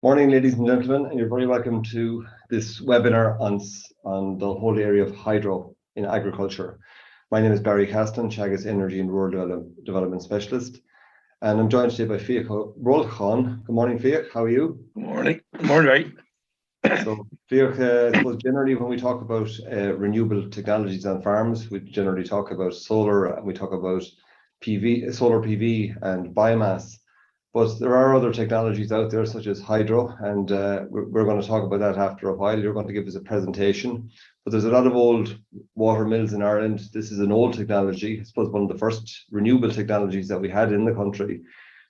Morning, ladies and gentlemen, and you're very welcome to this webinar on the whole area of hydro in agriculture. My name is Barry Caslin, Teagasc Energy and Rural Development Specialist, and I'm joined today by Fiacc O'Brolchain. Good morning, Fiacc. How are you? Good morning. Good morning, right? So, Fiacc, I suppose generally when we talk about renewable technologies on farms, we generally talk about solar, and we talk about solar PV and biomass. But there are other technologies out there, such as hydro, and we're going to talk about that after a while. You're going to give us a presentation. But there's a lot of old water mills in Ireland. This is an old technology. I suppose one of the first renewable technologies that we had in the country.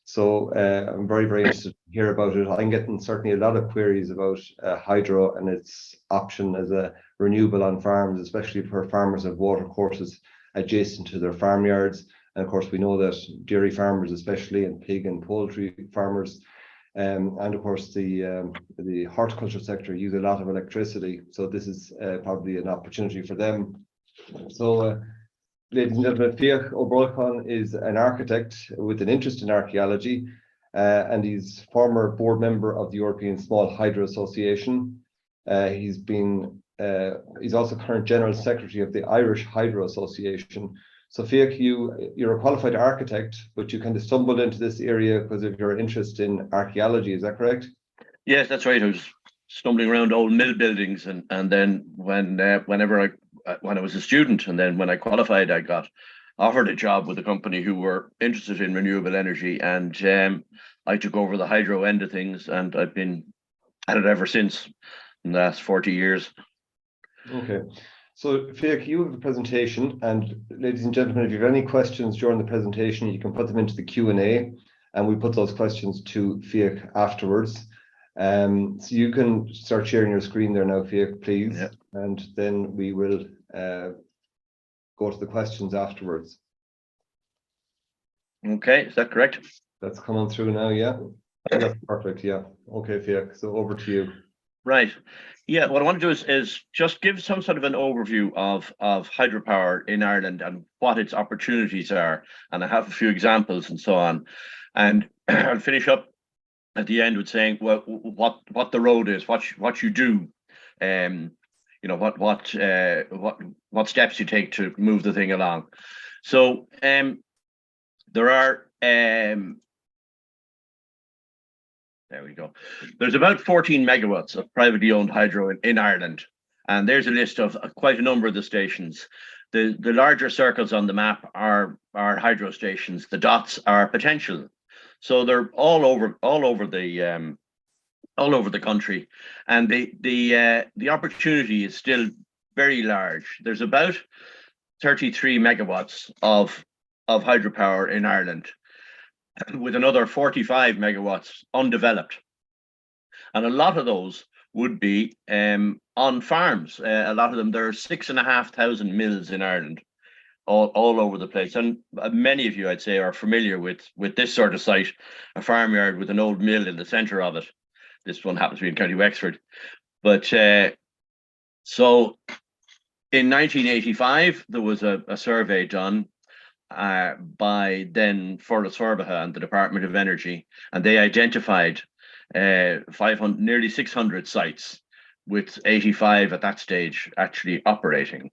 So I'm very, very interested to hear about it. I'm getting certainly a lot of queries about hydro and its option as a renewable on farms, especially for farmers of water courses adjacent to their farmyards. And of course, we know that dairy farmers, especially, and pig and poultry farmers, and of course the horticulture sector use a lot of electricity. So this is probably an opportunity for them. So, ladies and gentlemen, Fiacc O'Brolchain is an architect with an interest in archaeology, and he's former board member of the European Small Hydro Association. He's also current general secretary of the Irish Hydro Association. So Fiacc, you're a qualified architect, but you kind of stumbled into this area because of your interest in archaeology. Is that correct? Yes, that's right. I was stumbling around old mill buildings, and then when I was a student, and then when I qualified, I got offered a job with a company who were interested in renewable energy, and I took over the hydro end of things, and I've been at it ever since in the last 40 years. Okay. So, Fiacc, you have a presentation, and ladies and gentlemen, if you have any questions during the presentation, you can put them into the Q&A, and we put those questions to Fiacc afterwards. So you can start sharing your screen there now, Fiacc, please, Yep. And then we will go to the questions afterwards. Okay, is that correct? That's coming through now, yeah? That's perfect, yeah. Okay, Fiacc, so over to you. Right. Yeah, what I want to do is just give some sort of an overview of hydropower in Ireland and what its opportunities are. And I have a few examples and so on. And I'll finish up at the end with saying, well, what the road is, what you do, what steps you take to move the thing along. So there are there we go. There's about 14 megawatts of privately owned hydro in Ireland, and there's a list of quite a number of the stations. The larger circles on the map are hydro stations. The dots are potential, so they're all over the country, and the opportunity is still very large. There's about 33 megawatts of hydropower in Ireland, with another 45 megawatts undeveloped. And a lot of those would be on farms. A lot of them, there are 6,500 mills in Ireland, all over the place. And many of you, I'd say, are familiar with this sort of site, a farmyard with an old mill in the centre of it. This one happens to be in County Wexford. But so in 1985, there was a survey done by then Forlas Forbaha and the Department of Energy, and they identified 500, nearly 600 sites, with 85 at that stage actually operating.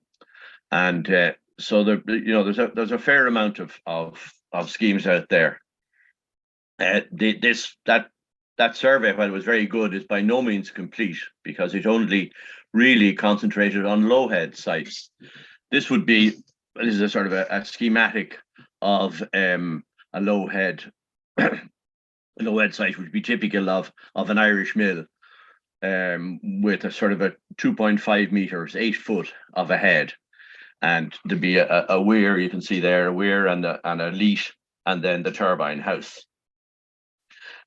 And so there's a fair amount of schemes out there. That survey, while it was very good, is by no means complete, because it only really concentrated on low-head sites. This is a sort of a schematic of a low-head site, which would be typical of an Irish mill, with a sort of a 2.5 meters, 8 foot of a head, and there'd be a weir, you can see there, a weir and a leat, and then the turbine house.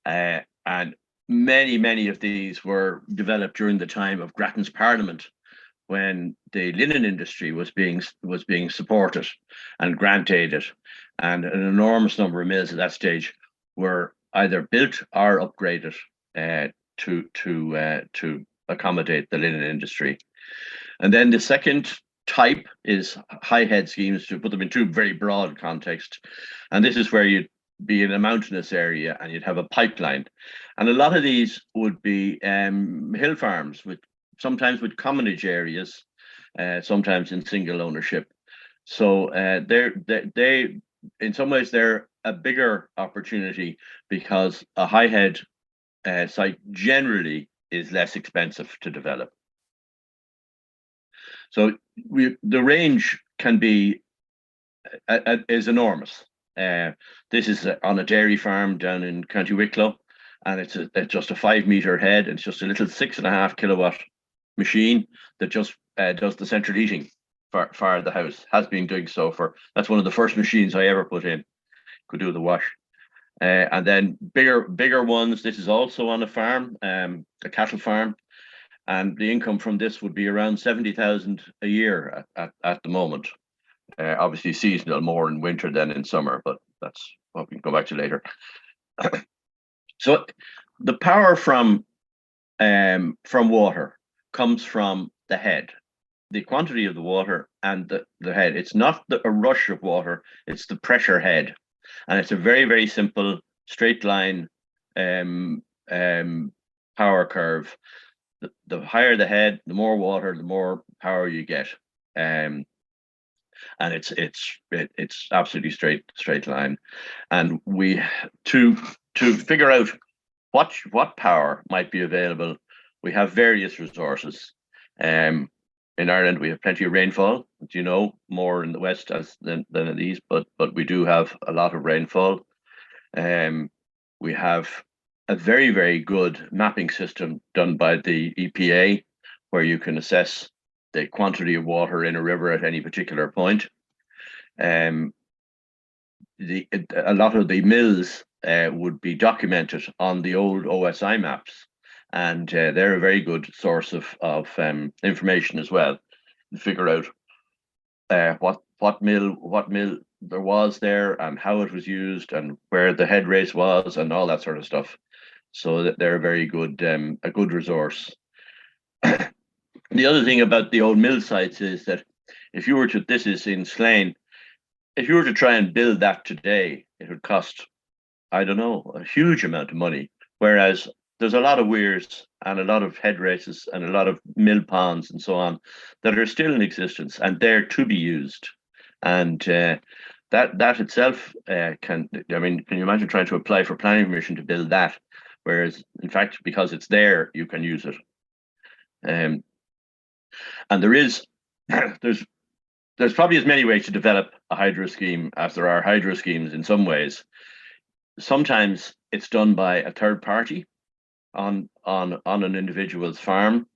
And many of these were developed during the time of Grattan's Parliament, when the linen industry was being supported and grant aided, and an enormous number of mills at that stage were either built or upgraded to accommodate the linen industry. And then the second type is high head schemes, to put them in two very broad contexts. And this is where you be in a mountainous area, and you'd have a pipeline. And a lot of these would be hill farms, with sometimes with commonage areas, sometimes in single ownership. So they in some ways they're a bigger opportunity, because a high head site generally is less expensive to develop. So the range can be is enormous. This is on a dairy farm down in County Wicklow, and it's just a 5-meter head. It's just a little 6.5 kilowatt machine that just does the central heating for the house. Has been doing so that's one of the first machines I ever put in. Could do the wash. And then bigger ones. This is also on a farm, a cattle farm, and the income from this would be around 70,000 a year at the moment. Obviously seasonal, more in winter than in summer, but that's what we can go back to later. So the power from water comes from the head, the quantity of the water and the head. It's not a rush of water, it's the pressure head. And it's a very, very simple straight line power curve. The higher the head, the more water, the more power you get. And it's absolutely straight line. And we to figure out what power might be available, we have various resources. In Ireland, we have plenty of rainfall, as you know, more in the west than in the east, but we do have a lot of rainfall. We have a very, very good mapping system done by the EPA, where you can assess the quantity of water in a river at any particular point. A lot of the mills would be documented on the old OSI maps, and they're a very good source of information as well, to figure out what mill there was there, and how it was used, and where the head race was, and all that sort of stuff. So that they're a very good a good resource. The other thing about the old mill sites is that if you were to, this is in Slane, if you were to try and build that today, it would cost, I don't know, a huge amount of money. Whereas there's a lot of weirs and a lot of head races and a lot of mill ponds and so on that are still in existence, and they're to be used. And that itself can you imagine trying to apply for planning permission to build that? Whereas, in fact, because it's there, you can use it. And there's probably as many ways to develop a hydro scheme as there are hydro schemes in some ways. Sometimes it's done by a third party on an individual's farm,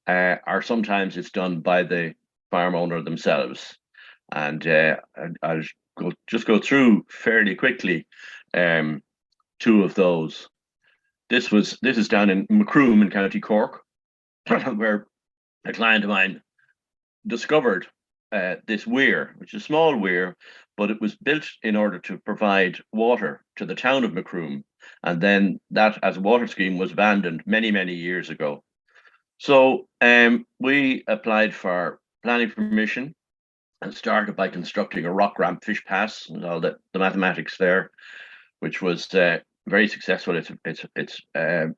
or sometimes it's done by the farm owner themselves. And I'll just go through fairly quickly two of those. This is down in Macroom in County Cork, where a client of mine discovered this weir, which is a small weir, but it was built in order to provide water to the town of Macroom. And then that, as a water scheme, was abandoned many, many years ago. So we applied for planning permission and started by constructing a rock ramp fish pass and all the mathematics there, which was very successful. It's the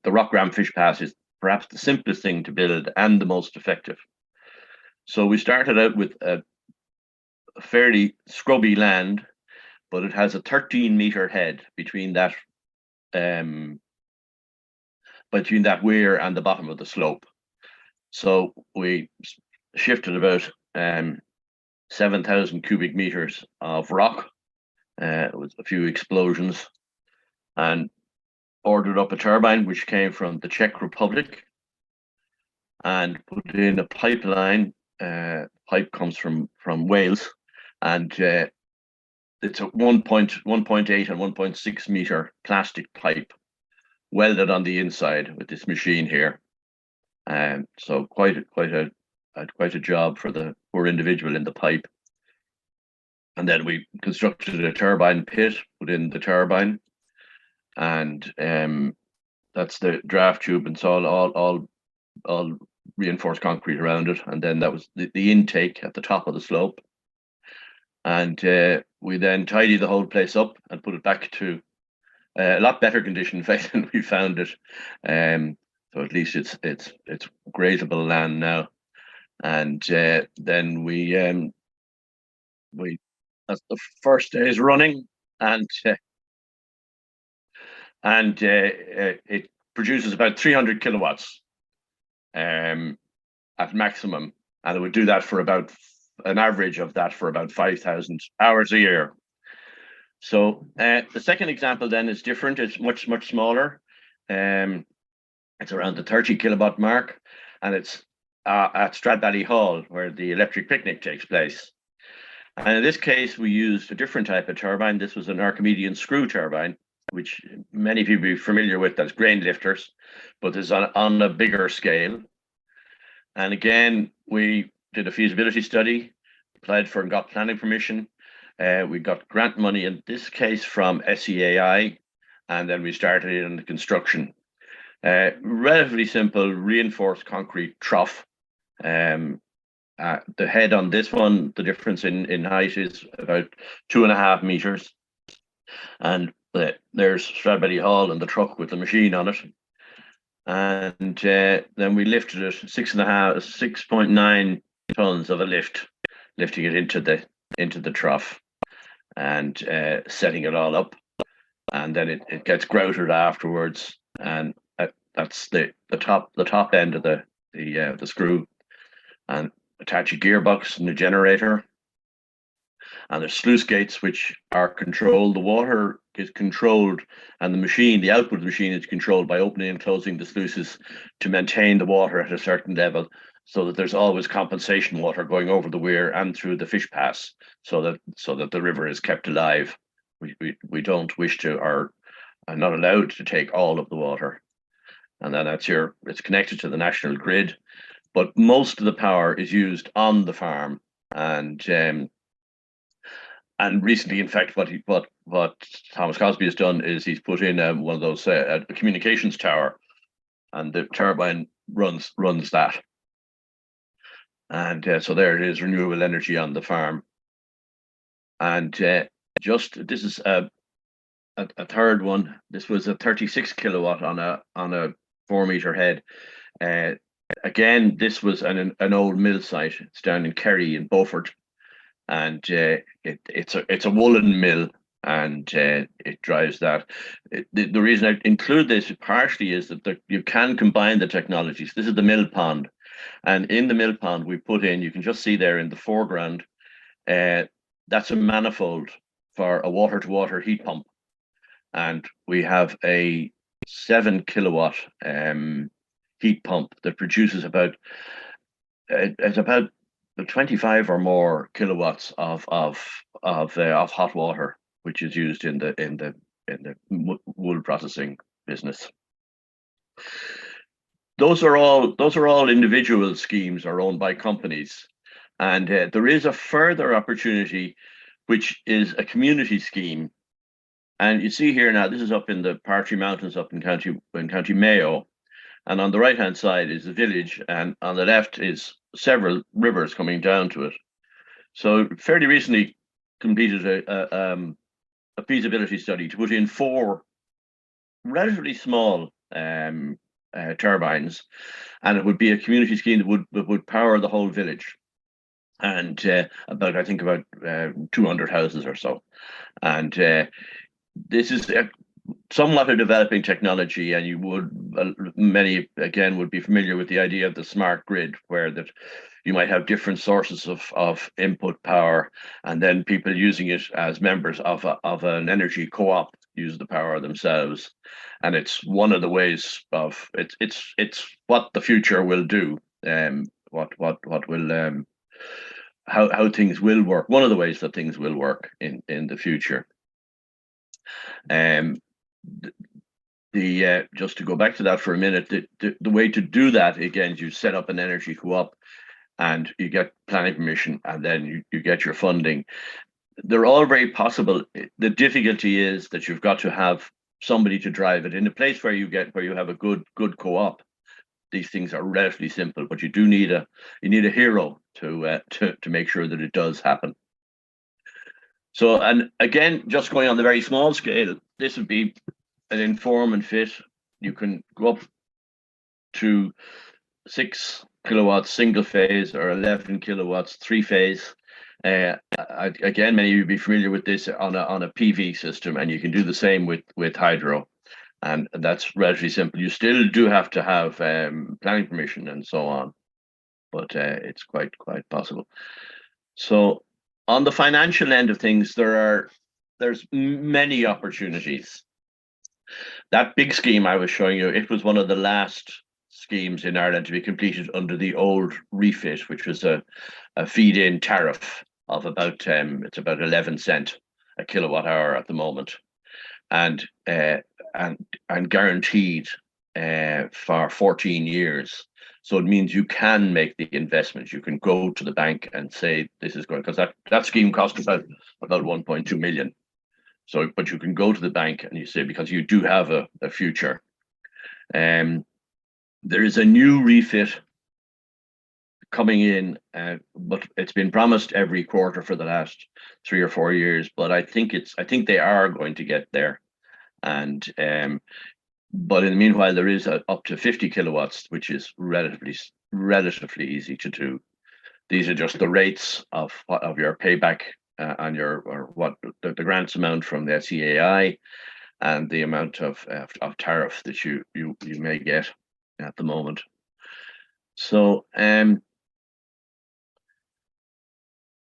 rock ramp fish pass is perhaps the simplest thing to build and the most effective. So we started out with a fairly scrubby land, but it has a 13-meter head between that weir and the bottom of the slope. So we shifted about 7,000 cubic meters of rock with a few explosions, and ordered up a turbine which came from the Czech Republic, and put in a pipeline. Pipe comes from Wales, and it's a 1.8 and 1.6 meter plastic pipe welded on the inside with this machine here. And so quite a job for the poor individual in the pipe. And then we constructed a turbine pit within the turbine, and that's the draft tube, and it's all reinforced concrete around it. And then that was the intake at the top of the slope. And we then tidy the whole place up and put it back to a lot better condition, in fact, than we found it. So at least it's grazable land now. And then we that's the first day's running, and it produces about 300 kilowatts at maximum, and it would do that for about an average of that for about 5,000 hours a year. So the second example then is different. It's much smaller. It's around the 30 kilowatt mark, and it's at Stradbally Hall, where the electric picnic takes place. And in this case, we used a different type of turbine. This was an Archimedean screw turbine, which many people are familiar with as grain lifters, but is on a bigger scale. And again, we did a feasibility study, applied for and got planning permission. We got grant money, in this case from SEAI, and then we started in the construction. Relatively simple, reinforced concrete trough. The head on this one, the difference in height is about 2.5 meters. And there's Stradbally Hall and the truck with the machine on it. And then we lifted it 6.9 tons of a lift, lifting it into the trough and setting it all up. And then it gets grouted afterwards, and that's the top end of the screw, and attach a gearbox and a generator. And there's sluice gates which are controlled. The water is controlled, and the output of the machine is controlled by opening and closing the sluices to maintain the water at a certain level, so that there's always compensation water going over the weir and through the fish pass, so that the river is kept alive. We don't wish to, or are not allowed to, take all of the water. And then it's connected to the national grid, but most of the power is used on the farm. And recently, in fact, what Thomas Cosby has done is he's put in one of those a communications tower, and the turbine runs that. And so there it is, renewable energy on the farm. And this is a third one. This was a 36 kilowatt on a 4-meter head. Again, this was an old mill site. It's down in Kerry in Beaufort. And it's a woolen mill, and it drives that. The reason I include this partially is that you can combine the technologies. This is the mill pond, and in the mill pond we put in, you can just see there in the foreground, that's a manifold for a water-to-water heat pump, and we have a 7 kilowatt heat pump that produces about 25 or more kilowatts of hot water, which is used in the wool processing business. Those are all individual schemes or owned by companies, and there is a further opportunity, which is a community scheme. And you see here now, this is up in the Partry Mountains, up in County Mayo, and on the right hand side is the village, and on the left is several rivers coming down to it. So fairly recently completed a feasibility study to put in 4 relatively small turbines, and it would be a community scheme that would power the whole village, and about 200 houses or so. And this is somewhat a developing technology, and many again would be familiar with the idea of the smart grid, where that you might have different sources of input power, and then people using it as members of an energy co-op use the power themselves. And it's one of the ways of it's what the future will do, what will how things will work. One of the ways that things will work in the future. Just to go back to that for a minute, the way to do that again is you set up an energy co-op, and you get planning permission, and then you get your funding. They're all very possible. The difficulty is that you've got to have somebody to drive it. In a place where you have a good co-op, these things are relatively simple, but you need a hero to make sure that it does happen. So, and again, just going on the very small scale, this would be an inform and fit. You can go up to 6 kilowatts single phase or 11 kilowatts 3-phase. Again, many of you will be familiar with this on a PV system, and you can do the same with hydro, and that's relatively simple. You still do have to have planning permission and so on, but it's quite possible. So on the financial end of things, there's many opportunities. That big scheme I was showing you, it was one of the last schemes in Ireland to be completed under the old refit, which was a feed-in tariff of about it's about 11 cent a kilowatt hour at the moment, and guaranteed for 14 years. So it means you can make the investment. You can go to the bank and say this is going, because that scheme cost about 1.2 million. So, but you can go to the bank and you say, because you do have a future. There is a new refit coming in, but it's been promised every quarter for the last 3 or 4 years. But I think they are going to get there, and but in the meanwhile, there is up to 50 kilowatts, which is relatively easy to do. These are just the rates of your payback on the grants amount from the SEAI, and the amount of tariff that you may get at the moment. So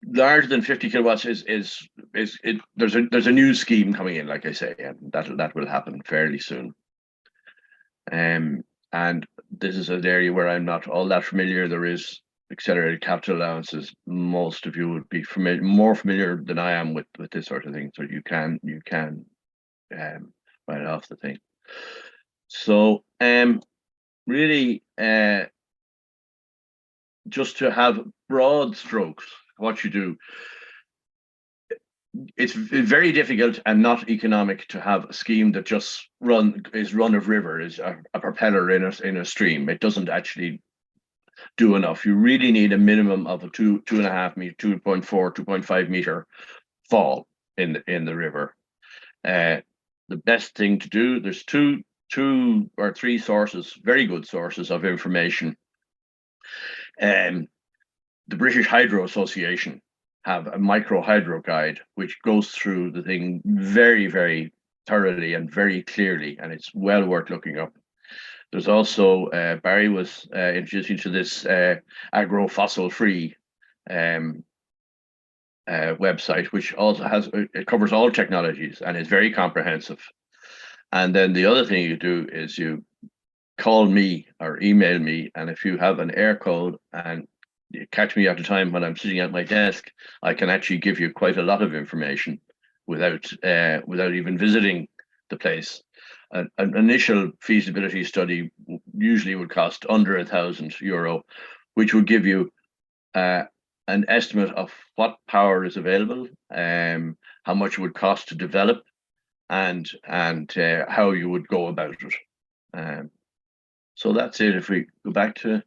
larger than 50 kilowatts there's a new scheme coming in, like I say, and that will happen fairly soon. And this is an area where I'm not all that familiar. There is accelerated capital allowances. Most of you would be more familiar than I am with this sort of thing. So you can write off the thing. So really, just to have broad strokes, what you do. It's very difficult and not economic to have a scheme that just run of river, is a propeller in a stream. It doesn't actually do enough. You really need a minimum of a 2.5 meter, 2.4, 2.5 meter fall in the river. The best thing to do, there's two or three sources, very good sources of information. The British Hydro Association have a micro hydro guide, which goes through the thing very, very thoroughly and very clearly, and it's well worth looking up. There's also Barry was introducing to this agro fossil free website, which also it covers all technologies and is very comprehensive. And then the other thing you do is you call me or email me, and if you have an air code and you catch me at a time when I'm sitting at my desk, I can actually give you quite a lot of information without even visiting the place. An initial feasibility study usually would cost under €1,000, which would give you an estimate of what power is available, how much it would cost to develop, and how you would go about it. So that's it. If we go back to.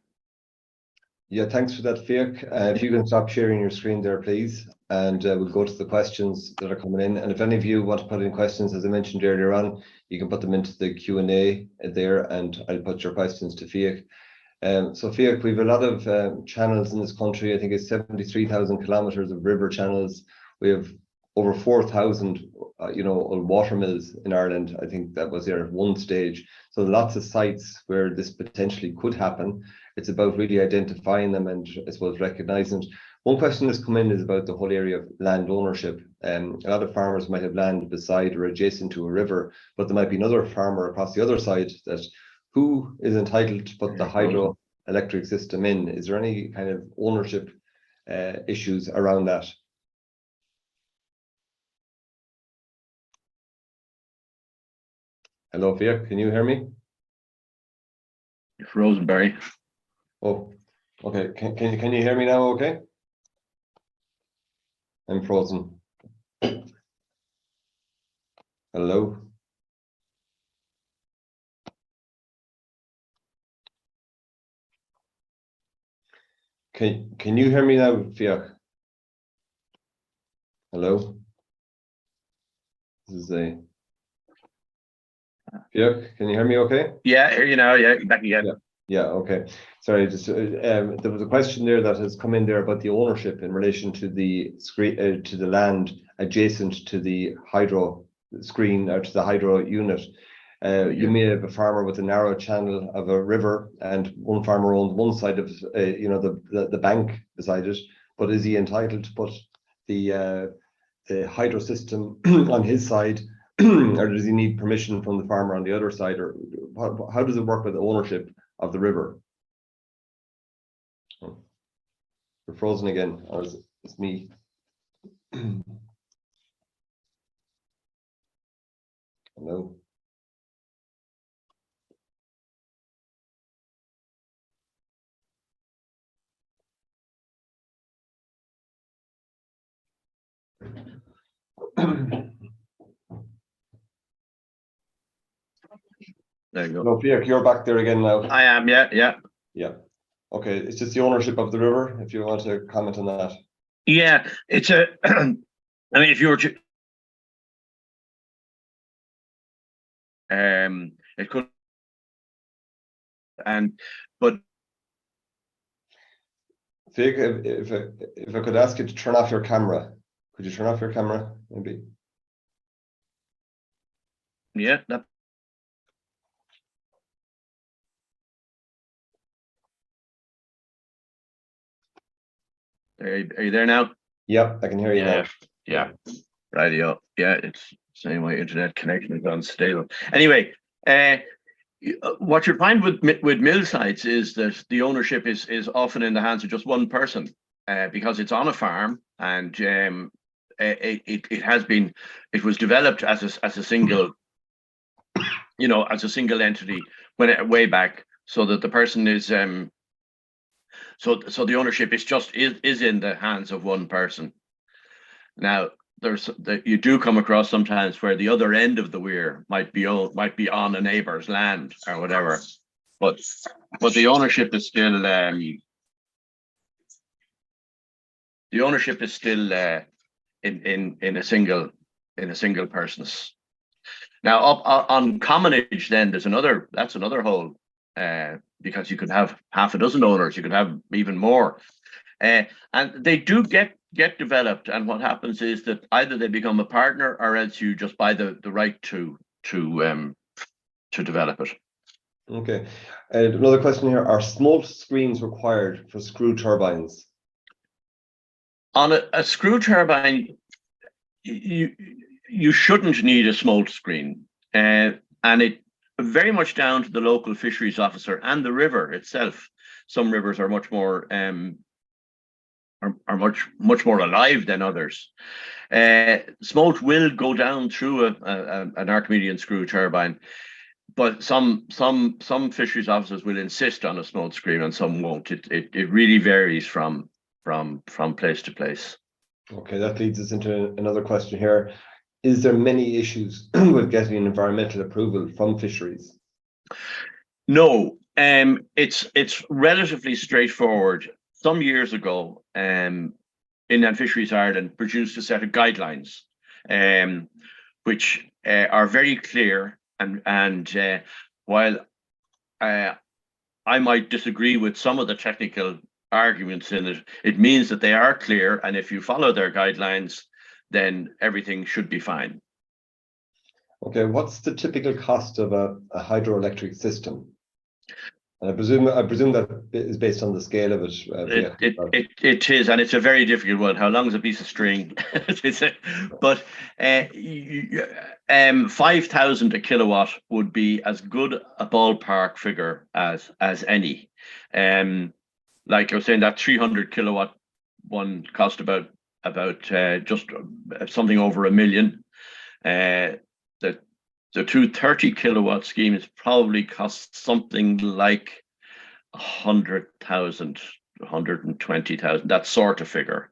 Yeah, thanks for that, Fiacc. If you can stop sharing your screen there, please, and we'll go to the questions that are coming in. And if any of you want to put in questions, as I mentioned earlier on, you can put them into the Q&A there, and I'll put your questions to Fiacc. So Fiacc, we have a lot of channels in this country. I think it's 73,000 kilometers of river channels. We have over 4,000, water mills in Ireland. I think that was there at one stage. So lots of sites where this potentially could happen. It's about really identifying them and, I suppose, recognizing it. One question that's come in is about the whole area of land ownership. A lot of farmers might have land beside or adjacent to a river, but there might be another farmer across the other side that who is entitled to put the hydroelectric system in. Is there any kind of ownership issues around that? Hello, Fiacc, can you hear me? You're frozen, Barry. Oh, okay. Can you hear me now? Okay. I'm frozen. Hello. Can you hear me now, Fiacc? Hello. This is a. Yeah, can you hear me? Okay. Yeah, here you know. Yeah, back again. Yeah. Okay. Sorry, just there was a question there that has come in there about the ownership in relation to the screen to the land adjacent to the hydro screen or to the hydro unit. You may have a farmer with a narrow channel of a river, and one farmer owns one side of the bank beside it. But is he entitled to put the hydro system on his side, or does he need permission from the farmer on the other side, or how does it work with the ownership of the river? We're frozen again, or is it's me? Hello. There you go. No, Fiacc, you're back there again now. I am. Yeah. Okay, it's just the ownership of the river, if you want to comment on that. Yeah, it's a. I mean, if you were to, it could, but Fiacc, if I could ask you to turn off your camera, could you turn off your camera, maybe? yeah, that. Are you there now? Yep, I can hear you now. Yeah. Radio. Yeah, it's saying my internet connection is unstable. Anyway, what you find with mill sites is that the ownership is often in the hands of just one person, because it's on a farm, and it was developed as a single, as a single entity way back, so that the person is so the ownership is in the hands of one person. Now, you do come across sometimes where the other end of the weir might be on a neighbor's land or whatever, but the ownership is still in a single person's. Now, up on commonage, then that's another whole, because you could have half a dozen owners, you could have even more, and they do get developed. And what happens is that either they become a partner, or else you just buy the right to develop it. Okay, another question here: are smolt screens required for screw turbines? On a screw turbine, you shouldn't need a smolt screen, and it very much down to the local fisheries officer and the river itself. Some rivers are much more much more alive than others. Smolt will go down through an Archimedean screw turbine, but some fisheries officers will insist on a smolt screen and some won't. It really varies from place to place. Okay, that leads us into another question here. Is there many issues with getting environmental approval from fisheries? No, it's relatively straightforward. Some years ago, Inland Fisheries Ireland produced a set of guidelines, which are very clear, and while I might disagree with some of the technical arguments in it, it means that they are clear, and if you follow their guidelines, then everything should be fine. Okay, what's the typical cost of a hydroelectric system? And I presume that is based on the scale of it. It is, and it's a very difficult one. How long is a piece of string? But 5,000 a kilowatt would be as good a ballpark figure as any. Like I was saying, that 300 kilowatt one cost about just something over $1 million. The 230 kilowatt schemes probably cost something like 100,000, 120,000, that sort of figure.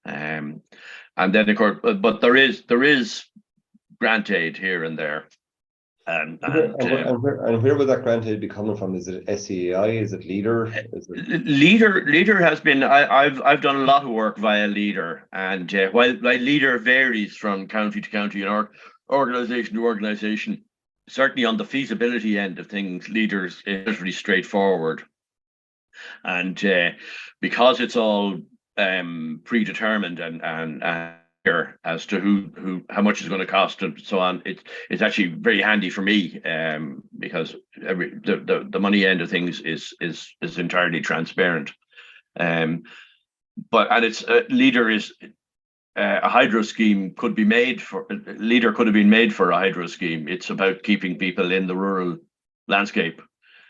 And then of course, but there is grant aid here and there. And where would that grant aid be coming from? Is it SEAI? Is it Leader? Leader has been. I've done a lot of work via Leader, and while Leader varies from county to county, organization to organization. Certainly on the feasibility end of things, leaders is really straightforward. And because it's all predetermined and as to how much it's going to cost and so on, it's actually very handy for me because the money end of things is entirely transparent. But it's leader is a hydro scheme could be made for leader could have been made for a hydro scheme. It's about keeping people in the rural landscape,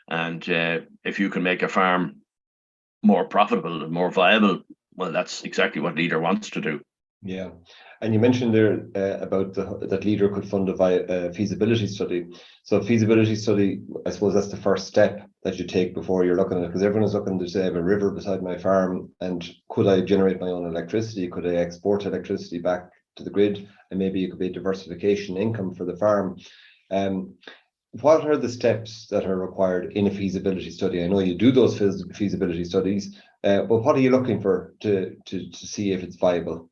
and if you can make a farm more profitable and more viable, well, that's exactly what leader wants to do. Yeah, and you mentioned there about that leader could fund a feasibility study. So feasibility study, I suppose that's the first step that you take before you're looking at it, because everyone is looking to say, I have a river beside my farm, and could I generate my own electricity? Could I export electricity back to the grid? And maybe it could be diversification income for the farm. What are the steps that are required in a feasibility study? I know you do those feasibility studies, but what are you looking for to see if it's viable?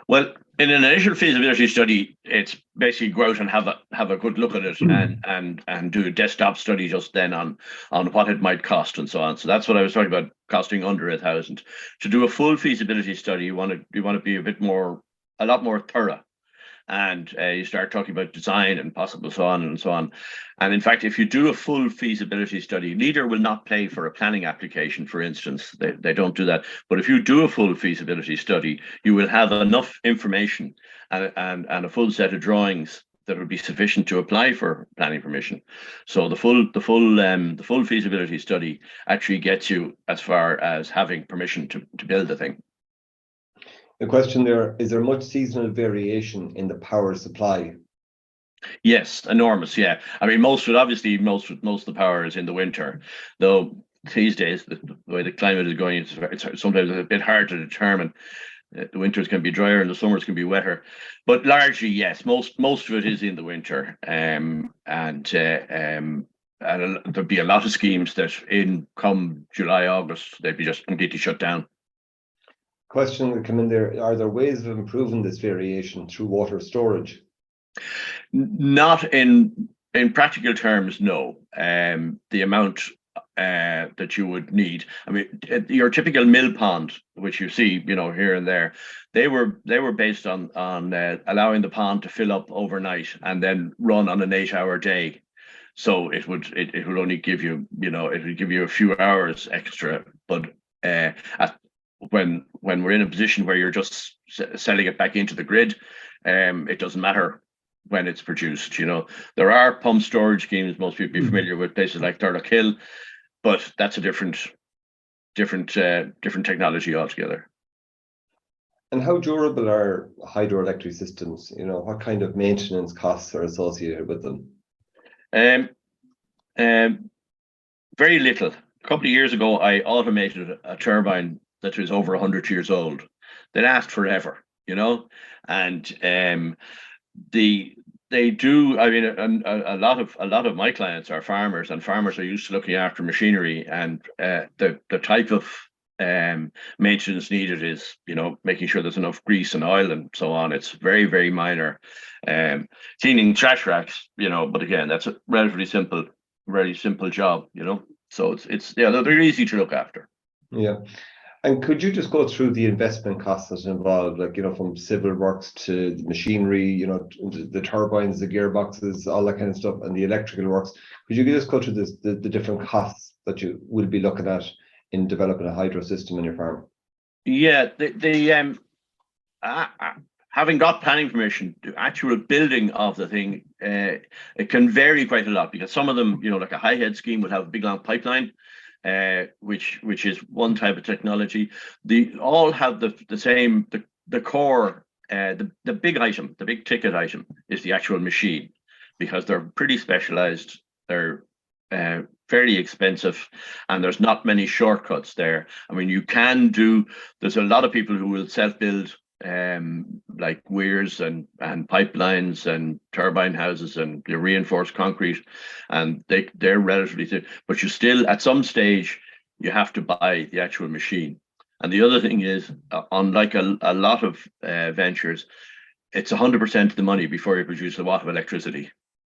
Well, in an initial feasibility study, it's basically go out and have a good look at it and do a desktop study just then on what it might cost and so on. So that's what I was talking about, costing under 1,000. To do a full feasibility study, you want to be a lot more thorough. And you start talking about design and possible so on and so on. And in fact, if you do a full feasibility study, leader will not pay for a planning application, for instance. They don't do that. But if you do a full feasibility study, you will have enough information and a full set of drawings that would be sufficient to apply for planning permission. So the full feasibility study actually gets you as far as having permission to build the thing. The question there, is there much seasonal variation in the power supply? Yes, enormous. Yeah, I mean, most of the power is in the winter, though these days the way the climate is going, it's sometimes a bit hard to determine. The winters can be drier and the summers can be wetter, but largely yes, most of it is in the winter. And there'll be a lot of schemes that come July, August, they'd be just completely shut down. Question that come in there, are there ways of improving this variation through water storage? Not in practical terms, no. The amount that you would need, I mean, your typical mill pond, which you see, here and there, they were based on allowing the pond to fill up overnight and then run on an 8-hour day. So it would only give you, it would give you a few hours extra, but when we're in a position where you're just selling it back into the grid, it doesn't matter when it's produced. There are pump storage schemes. Most people be familiar with places like Thurlock Hill, but that's a different technology altogether. And how durable are hydroelectric systems? What kind of maintenance costs are associated with them? Very little. A couple of years ago, I automated a turbine that was over 100 years old. They last forever, and they do. I mean, a lot of my clients are farmers, and farmers are used to looking after machinery, and the type of maintenance needed is, making sure there's enough grease and oil and so on. It's very, very minor. Cleaning trash racks, but again, that's a relatively simple, very simple job, So it's they're easy to look after. Yeah. And could you just go through the investment costs that's involved, like, from civil works to the machinery, the turbines, the gearboxes, all that kind of stuff, and the electrical works? Could you just go through the different costs that you will be looking at in developing a hydro system in your farm? Yeah, having got planning permission, the actual building of the thing, it can vary quite a lot, because some of them, like a high head scheme would have a big long pipeline. Which is one type of technology. They all have the same, the core, the big item, the big ticket item is the actual machine, because they're pretty specialized. They're fairly expensive, and there's not many shortcuts there. I mean, there's a lot of people who will self-build like weirs and pipelines and turbine houses and reinforced concrete, and they're relatively, but you still, at some stage, you have to buy the actual machine. And the other thing is, unlike a lot of ventures, it's 100% of the money before you produce a watt of electricity.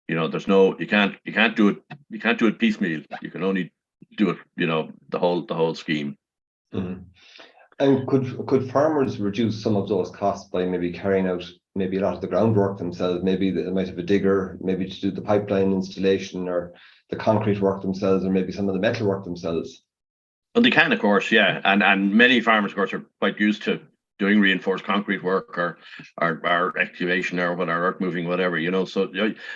You know, there's no, you can't do it piecemeal. You can only do it, you know, the whole scheme. Mm-hmm. And could farmers reduce some of those costs by maybe carrying out maybe a lot of the groundwork themselves? Maybe they might have a digger, maybe to do the pipeline installation or the concrete work themselves, or maybe some of the metal work themselves. Well, they can, of course, yeah, and many farmers, of course, are quite used to doing reinforced concrete work or excavation or whatever, earth moving, whatever, you know. So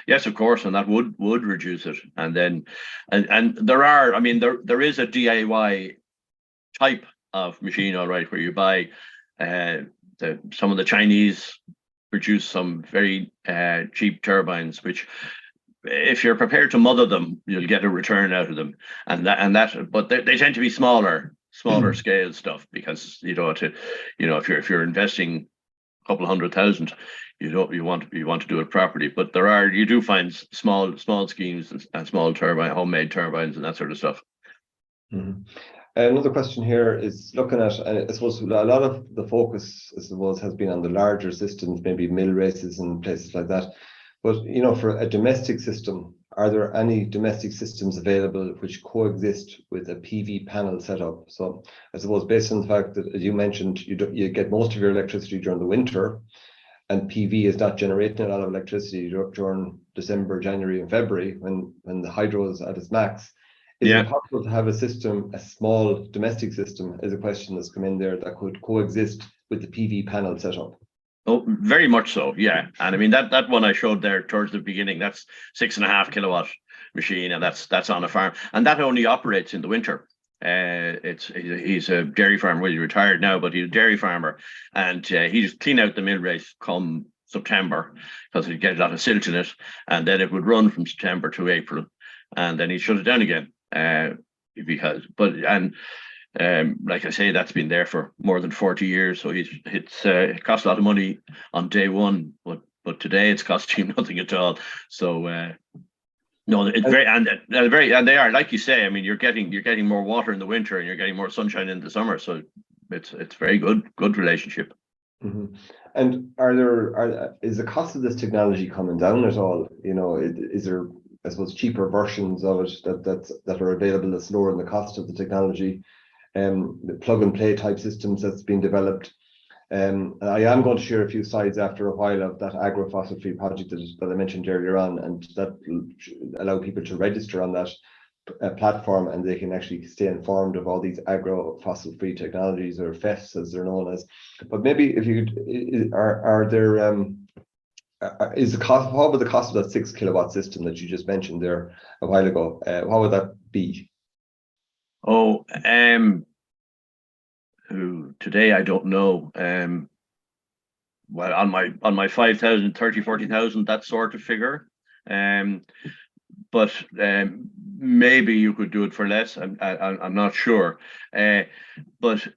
yes, of course, and that would reduce it. And then and there are, I mean, there is a DIY type of machine, all right, where you buy some of the Chinese produce some very cheap turbines, which if you're prepared to mother them, you'll get a return out of them. But they tend to be smaller scale stuff, because you know, if you're investing a couple 100,000, you want to do it properly. But you do find small schemes and small homemade turbines and that sort of stuff. Mm-hmm. Another question here is looking at, I suppose a lot of the focus, I suppose, has been on the larger systems, maybe mill races and places like that. But, you know, for a domestic system, are there any domestic systems available which coexist with a PV panel setup? So I suppose based on the fact that, as you mentioned, you get most of your electricity during the winter, and PV is not generating a lot of electricity during December, January and February when the hydro is at its max. Is it possible to have a small domestic system, is a question that's come in there, that could coexist with the PV panel setup? Oh, very much so, yeah. And I mean, that one I showed there towards the beginning, that's 6.5 kilowatt machine, and that's on a farm, and that only operates in the winter. He's a dairy farmer. Well, he's retired now, but he's a dairy farmer, and he just clean out the mill race come September, because he'd get a lot of silt in it, and then it would run from September to April, and then he'd shut it down again. Like I say, that's been there for more than 40 years. So it cost a lot of money on day one, but today it's costing him nothing at all. So no, it's and they are, like you say, I mean, you're getting more water in the winter and you're getting more sunshine in the summer. So it's very good relationship. Mm-hmm. And is the cost of this technology coming down at all? You know, is there, I suppose, cheaper versions of it that are available that's lowering the cost of the technology? The plug and play type systems that's been developed. I am going to share a few slides after a while of that agro fossil free project that I mentioned earlier on, and that will allow people to register on that platform, and they can actually stay informed of all these agro fossil free technologies, or FEFs as they're known as. But maybe if you are there, is the cost, what would the cost of that 6 kilowatt system that you just mentioned there a while ago, what would that be? Oh, today I don't know. Well, on my 5,000, 30, 40,000, that sort of figure. But maybe you could do it for less. I'm not sure. But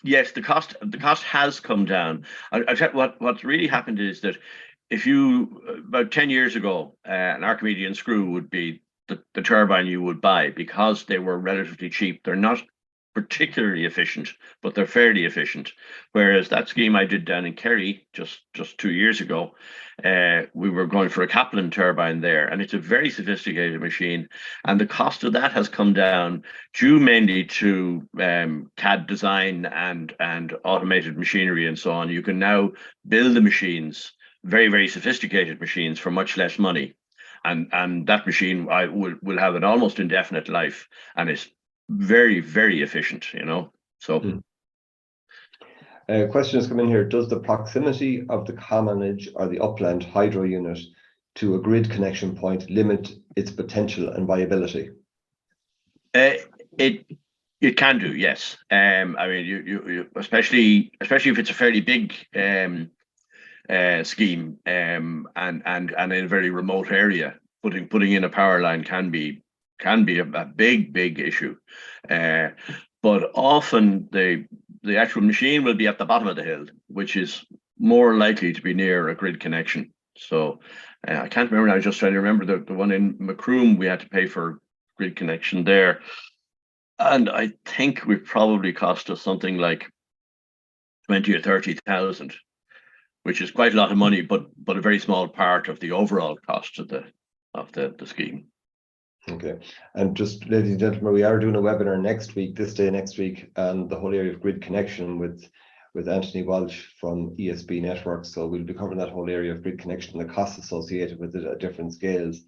yes, the cost has come down. What's really happened is that about 10 years ago, an Archimedean screw would be the turbine you would buy, because they were relatively cheap. They're not particularly efficient, but they're fairly efficient. Whereas that scheme I did down in Kerry just 2 years ago, we were going for a Kaplan turbine there, and it's a very sophisticated machine, and the cost of that has come down due mainly to CAD design and automated machinery and so on. You can now build the machines, very, very sophisticated machines, for much less money. And that machine will have an almost indefinite life, and it's very, very efficient, you know. So question has come in here: does the proximity of the commonage or the upland hydro unit to a grid connection point limit its potential and viability? It can do, yes. I mean, you especially if it's a fairly big scheme, and in a very remote area, putting in a power line can be a big issue. But often the actual machine will be at the bottom of the hill, which is more likely to be near a grid connection. So I can't remember now. I was just trying to remember the one in Macroom, we had to pay for grid connection there, and I think it probably cost us something like 20 or 30,000. which is quite a lot of money, but a very small part of the overall cost of the scheme. Okay, and just ladies and gentlemen, we are doing a webinar next week, this day next week, on the whole area of grid connection with Anthony Walsh from ESB Networks. So we'll be covering that whole area of grid connection, the costs associated with it at different scales.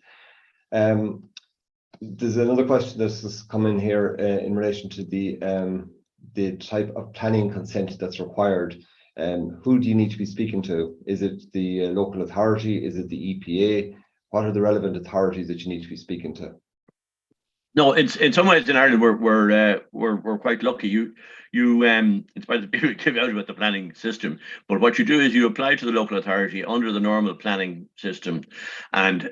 There's another question that's come in here in relation to the type of planning consent that's required. Who do you need to be speaking to? Is it the local authority? Is it the EPA? What are the relevant authorities that you need to be speaking to? No, it's in some ways in Ireland we're quite lucky. You it's by the people give out about the planning system, but what you do is you apply to the local authority under the normal planning system, and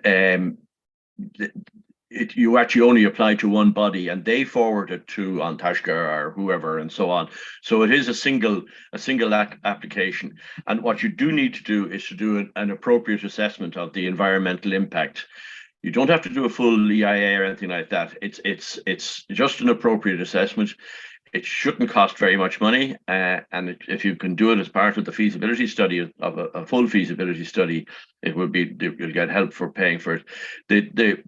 you actually only apply to one body, and they forward it to An Taisce or whoever and so on. So it is a single application, and what you do need to do is to do an appropriate assessment of the environmental impact. You don't have to do a full EIA or anything like that. It's just an appropriate assessment. It shouldn't cost very much money, and if you can do it as part of the feasibility study, of a full feasibility study, it would be, you'll get help for paying for it.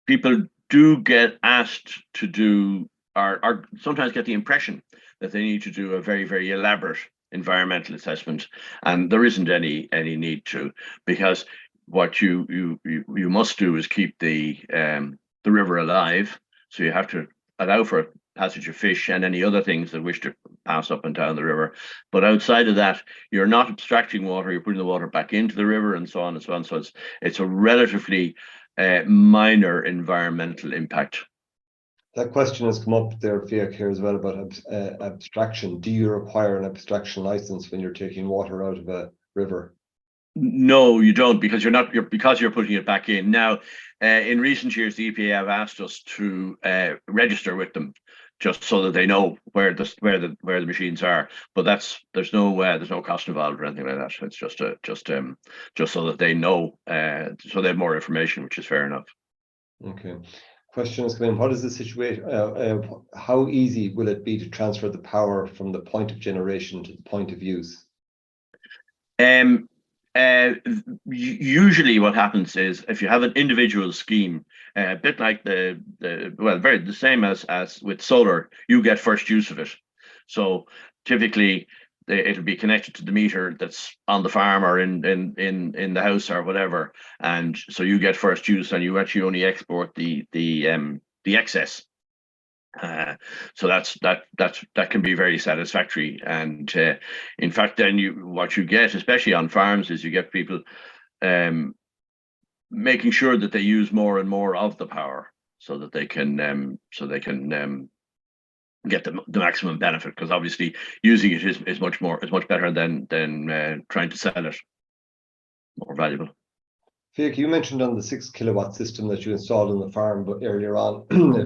People do get asked to do, or sometimes get the impression that they need to do a very, very elaborate environmental assessment, and there isn't any need to, because what you must do is keep the river alive. So you have to allow for passage of fish and any other things that wish to pass up and down the river. But outside of that, you're not abstracting water, you're putting the water back into the river and so on and so on. So it's a relatively minor environmental impact. That question has come up there, Fiacc, here as well, about abstraction. Do you require an abstraction license when you're taking water out of a river? No, you don't, because you're putting it back in. Now, in recent years, the EPA have asked us to register with them, just so that they know where the machines are. But there's no cost involved or anything like that. It's just so that they know, so they have more information, which is fair enough. Okay. Question is coming. What is the situation? How easy will it be to transfer the power from the point of generation to the point of use? Usually what happens is, if you have an individual scheme, a bit like the same as with solar, you get first use of it. So typically it'll be connected to the meter that's on the farm or in the house or whatever, and so you get first use, and you actually only export the excess. So that can be very satisfactory, and in fact, then what you get, especially on farms, is you get people making sure that they use more and more of the power, so that they can get the maximum benefit, because obviously using it is much better than trying to sell it. More valuable. Fiacc, you mentioned on the 6 kilowatt system that you installed on the farm, but earlier on,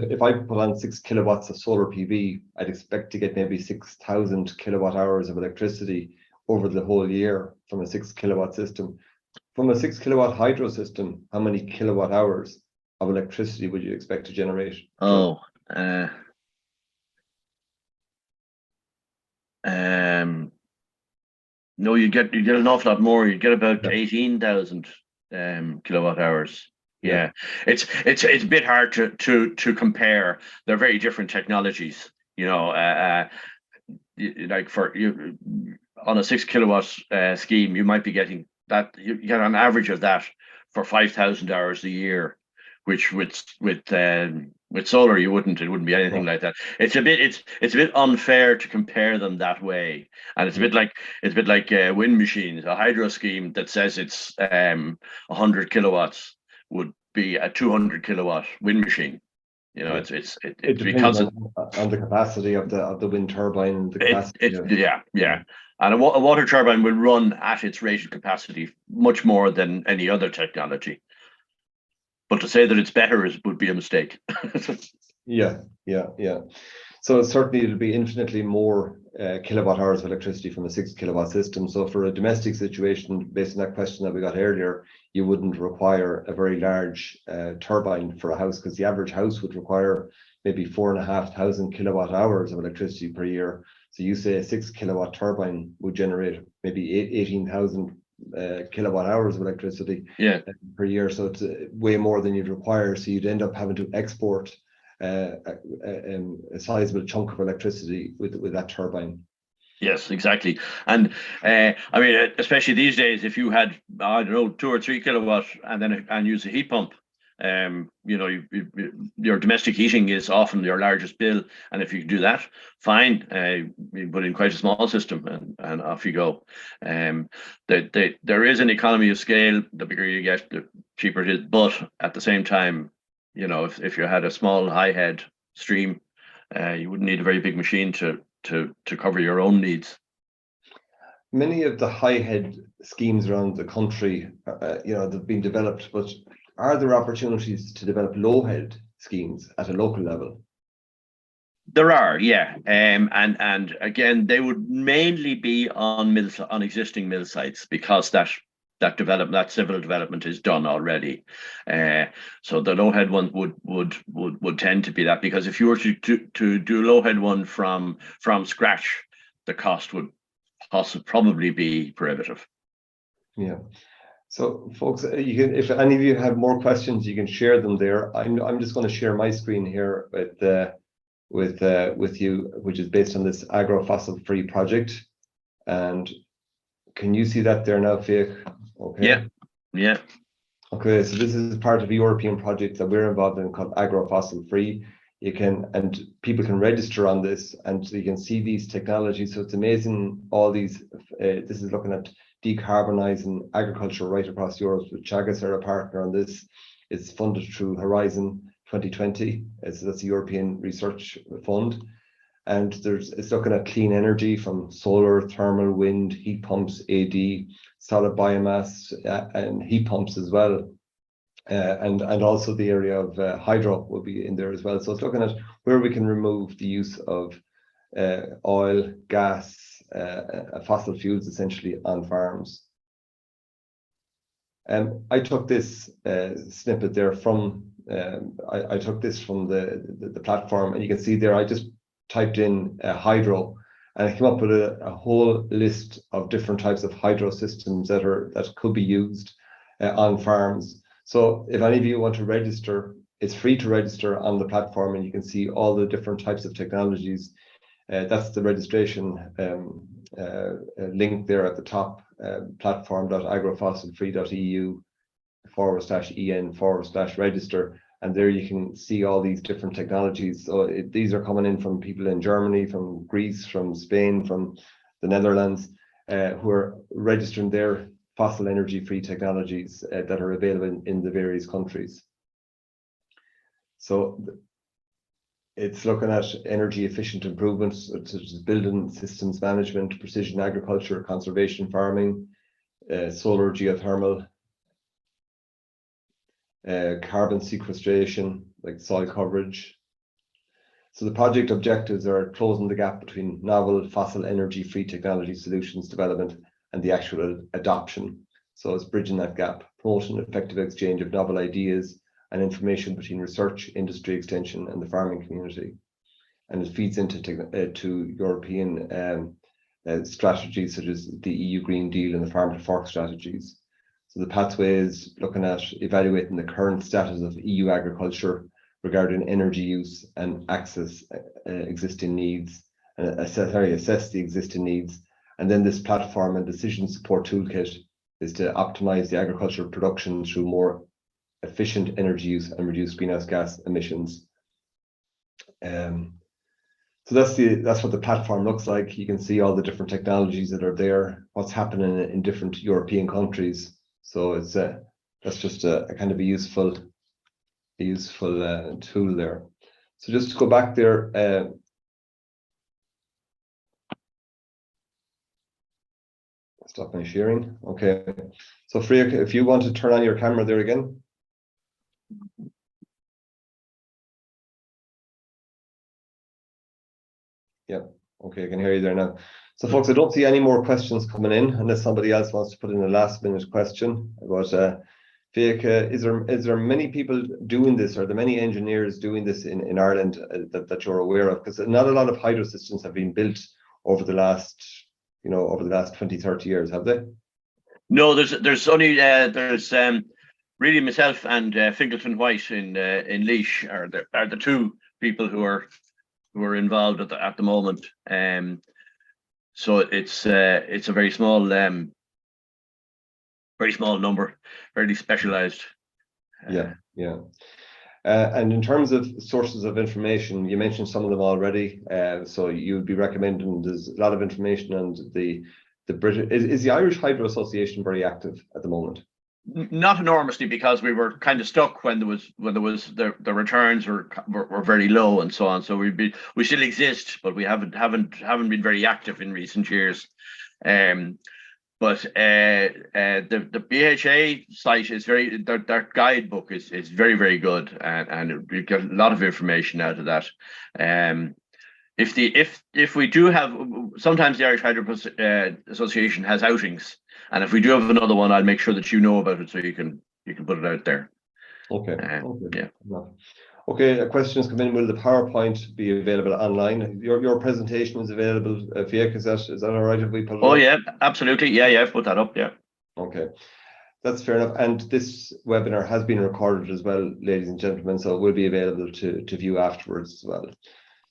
if I put on 6 kilowatts of solar PV, I'd expect to get maybe 6,000 kilowatt hours of electricity over the whole year from a 6 kilowatt system. From a 6 kilowatt hydro system, how many kilowatt hours of electricity would you expect to generate? No, you get an awful lot more. You get about 18,000 kilowatt hours. Yeah, it's a bit hard to compare. They're very different technologies. Like for you on a 6 kilowatt scheme, you might be getting that. You get an average of that for 5,000 hours a year, which with solar it wouldn't be anything like that. It's a bit unfair to compare them that way, and it's a bit like wind machines. A hydro scheme that says it's 100 kilowatts would be a 200 kilowatt wind machine. It's because on the capacity of the wind turbine. And a water turbine will run at its rated capacity much more than any other technology. But to say that it's better would be a mistake. Yeah. So certainly it'll be infinitely more kilowatt hours of electricity from a 6 kilowatt system. So for a domestic situation, based on that question that we got earlier, you wouldn't require a very large turbine for a house, because the average house would require maybe 4,500 kilowatt hours of electricity per year. So you say a 6 kilowatt turbine would generate maybe 18,000 kilowatt hours of electricity per year. So it's way more than you'd require. So you'd end up having to export a sizable chunk of electricity with that turbine. Yes, exactly. And I mean, especially these days, if you had, I don't know, 2 or 3 kilowatt and use a heat pump, you know, your domestic heating is often your largest bill. And if you do that, fine, you put in quite a small system and off you go. There is an economy of scale. The bigger you get, the cheaper it is. But at the same time, you know, if you had a small high head stream, you wouldn't need a very big machine to cover your own needs. Many of the high head schemes around the country, you know, they've been developed, but are there opportunities to develop low head schemes at a local level? There are, yeah, and again, they would mainly be on existing mill sites, because that civil development is done already. So the low head one would tend to be that, because if you were to do low head one from scratch, the cost would probably be prohibitive. Yeah. So folks, you can, if any of you have more questions, you can share them there. I'm just going to share my screen here with you, which is based on this agro-fossil free project. And can you see that there now, Fiacc? Okay. Yeah. Okay, so this is part of a European project that we're involved in called agro-fossil free. And people can register on this, and so you can see these technologies. So it's amazing, all these, this is looking at decarbonising agriculture right across Europe. With Teagasc are a partner on this. It's funded through Horizon 2020. That's a European research fund. And it's looking at clean energy from solar, thermal, wind, heat pumps, AD, solid biomass, and heat pumps as well. And also the area of hydro will be in there as well. So it's looking at where we can remove the use of oil, gas, fossil fuels essentially on farms. I took this snippet there from I took this from the platform, and you can see there I just typed in hydro, and I came up with a whole list of different types of hydro systems that could be used on farms. So if any of you want to register, it's free to register on the platform, and you can see all the different types of technologies. That's the registration link there at the top, platform.agrofossilfree.eu/en/register. And there you can see all these different technologies. So these are coming in from people in Germany, from Greece, from Spain, from the Netherlands, who are registering their fossil energy free technologies that are available in the various countries. So it's looking at energy efficient improvements such as building systems management, precision agriculture, conservation farming, solar, geothermal, carbon sequestration, like soil coverage. So the project objectives are closing the gap between novel fossil energy free technology solutions development and the actual adoption. So it's bridging that gap, promoting effective exchange of novel ideas and information between research, industry extension, and the farming community. And it feeds into to European strategies such as the EU Green Deal and the Farm to Fork strategies. So the pathway is looking at evaluating the current status of EU agriculture regarding energy use and access existing needs, and assess the existing needs. And then this platform and decision support toolkit is to optimize the agricultural production through more efficient energy use and reduce greenhouse gas emissions. So that's what the platform looks like. You can see all the different technologies that are there, what's happening in different European countries. So it's that's just a kind of a useful tool there. So just to go back there, stop my sharing. Okay, so Fiacc, if you want to turn on your camera there again. Yeah. Okay, I can hear you there now. So, folks, I don't see any more questions coming in unless somebody else wants to put in a last-minute question. But Fiacc, is there many people doing this? Are there many engineers doing this in Ireland that you're aware of? Because not a lot of hydro systems have been built over the last 20, 30 years, have they? No, there's only really myself and Fingleton White in Laois are the two people who are involved at the moment. So it's a very small number, very specialized. Yeah. And in terms of sources of information, you mentioned some of them already. So you'd be recommending, there's a lot of information, and the British is the Irish Hydro Association very active at the moment? Not enormously, because we were kind of stuck when the returns were very low and so on. So we still exist, but we haven't been very active in recent years. But the BHA site is their guidebook is very, very good, and we get a lot of information out of that. If we do have, sometimes the Irish Hydro Association has outings, and if we do have another one, I'll make sure that you know about it, so you can put it out there. Okay. Yeah. Okay, a question has come in. Will the PowerPoint be available online? Your presentation is available, Fiacc, is that all right if we put it up? Yeah, absolutely. Yeah, put that up, yeah. Okay, that's fair enough. And this webinar has been recorded as well, ladies and gentlemen, so it will be available to view afterwards as well.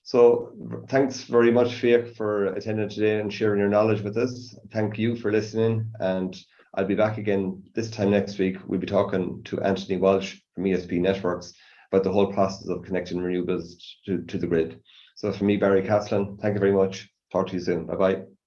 So thanks very much, Fiacc, for attending today and sharing your knowledge with us. Thank you for listening, and I'll be back again this time next week. We'll be talking to Anthony Walsh from ESP Networks about the whole process of connecting renewables to the grid. So from me, Barry Caslin, thank you very much. Talk to you soon. Bye-bye.